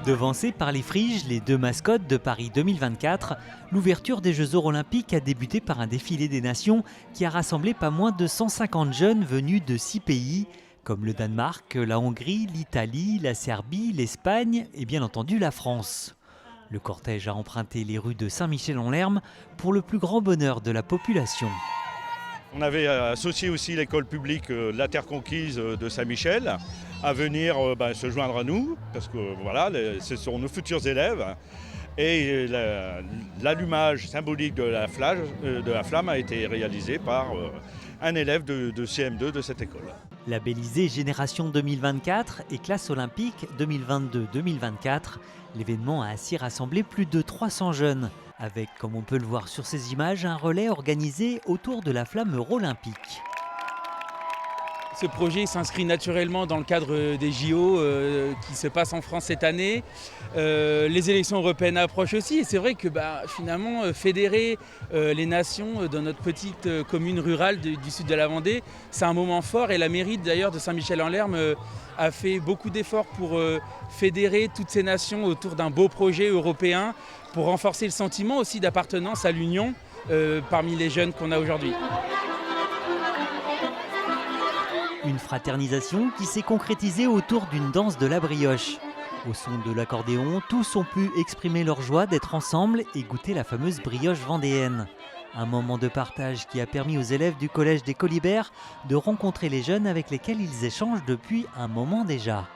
Devancés par les Friges, les deux mascottes de Paris 2024, l'ouverture des Jeux olympiques a débuté par un défilé des nations qui a rassemblé pas moins de 150 jeunes venus de 6 pays, comme le Danemark, la Hongrie, l'Italie, la Serbie, l'Espagne et bien entendu la France. Le cortège a emprunté les rues de Saint-Michel-en-Lerme pour le plus grand bonheur de la population. On avait associé aussi l'école publique La Terre Conquise de Saint-Michel à venir se joindre à nous, parce que voilà, ce sont nos futurs élèves. Et l'allumage symbolique de la flamme a été réalisé par un élève de CM2 de cette école. Labellisé Génération 2024 et classe olympique 2022-2024, l'événement a ainsi rassemblé plus de 300 jeunes, avec, comme on peut le voir sur ces images, un relais organisé autour de la flamme olympique. Ce projet s'inscrit naturellement dans le cadre des JO qui se passent en France cette année. Les élections européennes approchent aussi et c'est vrai que finalement fédérer les nations dans notre petite commune rurale du sud de la Vendée, c'est un moment fort et la mairie d'ailleurs de Saint-Michel-en-Lerme a fait beaucoup d'efforts pour fédérer toutes ces nations autour d'un beau projet européen pour renforcer le sentiment aussi d'appartenance à l'Union parmi les jeunes qu'on a aujourd'hui. Une fraternisation qui s'est concrétisée autour d'une danse de la brioche. Au son de l'accordéon, tous ont pu exprimer leur joie d'être ensemble et goûter la fameuse brioche vendéenne. Un moment de partage qui a permis aux élèves du collège des Colibert de rencontrer les jeunes avec lesquels ils échangent depuis un moment déjà.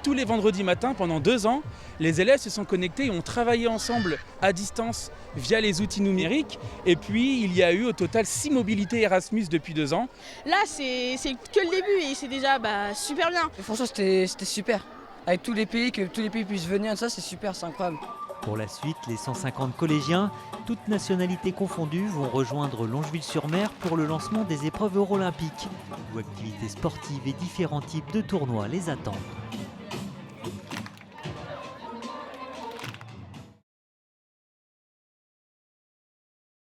Tous les vendredis matins, pendant 2 ans, les élèves se sont connectés et ont travaillé ensemble à distance via les outils numériques. Et puis, il y a eu au total 6 mobilités Erasmus depuis 2 ans. Là, c'est que le début et c'est déjà super bien. Franchement, c'était super. Avec tous les pays, que tous les pays puissent venir, ça c'est super, c'est incroyable. Pour la suite, les 150 collégiens, toutes nationalités confondues, vont rejoindre Longeville-sur-Mer pour le lancement des épreuves eurolympiques, où activités sportives et différents types de tournois les attendent.